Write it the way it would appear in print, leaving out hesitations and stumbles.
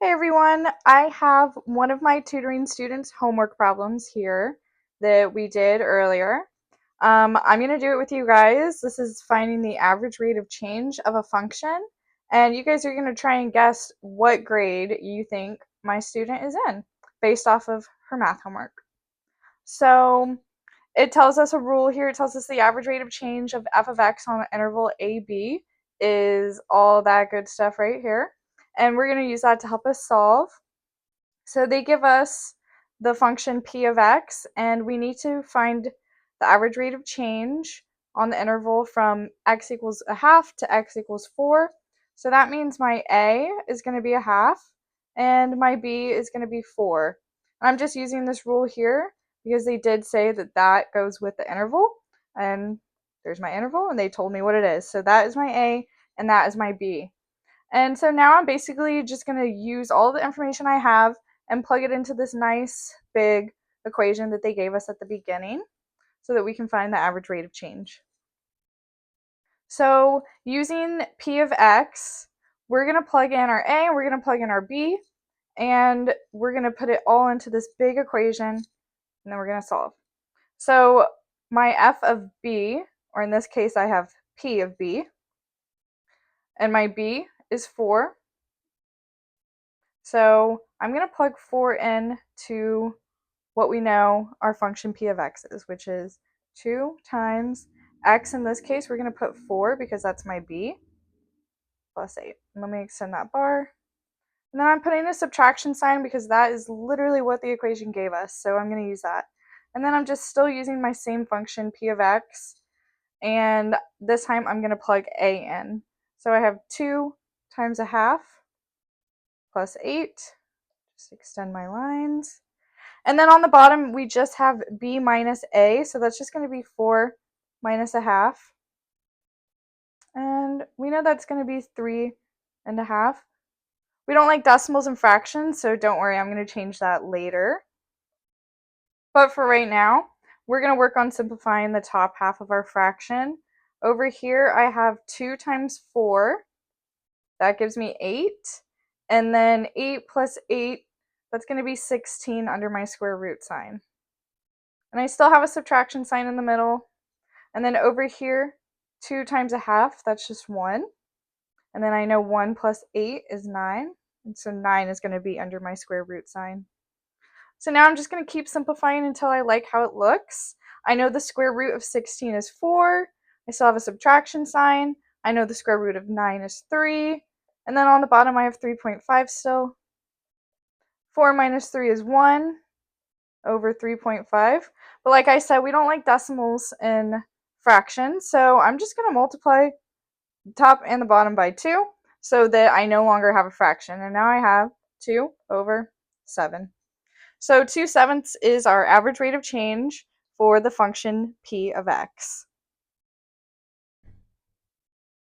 Hey everyone, I have one of my tutoring students' homework problems here that we did earlier. I'm going to do it with you guys. This is finding the average rate of change of a function, and you guys are going to try and guess what grade you think my student is in based off of her math homework. So it tells us a rule here. It tells us the average rate of change of f of x on the interval AB is all that good stuff right here. And we're going to use that to help us solve. So they give us the function p of x, and we need to find the average rate of change on the interval from x equals a half to x equals 4. So that means my a is going to be a half, and my b is going to be 4. I'm just using this rule here because they did say that that goes with the interval, and there's my interval, and they told me what it is. So that is my a, and that is my b. And so now I'm basically just going to use all the information I have and plug it into this nice big equation that they gave us at the beginning so that we can find the average rate of change. So using p of x, we're going to plug in our a and we're going to plug in our b, and we're going to put it all into this big equation, and then we're going to solve. So my f of b, or in this case I have p of b, and my b is 4. So I'm going to plug 4 in to what we know our function p of x is, which is 2 times x. In this case, we're going to put 4 because that's my b, plus 8. Let me extend that bar. And then I'm putting a subtraction sign because that is literally what the equation gave us, so I'm going to use that. And then I'm just still using my same function, p of x, and this time I'm going to plug a in. So I have 2 times a half plus 8. Just extend my lines. And then on the bottom, we just have b minus a, so that's just going to be 4 minus a half. And we know that's going to be 3.5. We don't like decimals and fractions, so don't worry, I'm going to change that later. But for right now, we're going to work on simplifying the top half of our fraction. Over here, I have 2 times 4. That gives me 8. And then 8 plus 8, that's going to be 16 under my square root sign. And I still have a subtraction sign in the middle. And then over here, 2 times a half, that's just 1. And then I know 1 plus 8 is 9. And so 9 is going to be under my square root sign. So now I'm just going to keep simplifying until I like how it looks. I know the square root of 16 is 4. I still have a subtraction sign. I know the square root of 9 is 3. And then on the bottom I have 3.5 still. 4 minus 3 is 1 over 3.5. But like I said, we don't like decimals in fractions, so I'm just going to multiply the top and the bottom by 2 so that I no longer have a fraction. And now I have 2 over 7. So 2/7 is our average rate of change for the function p of x.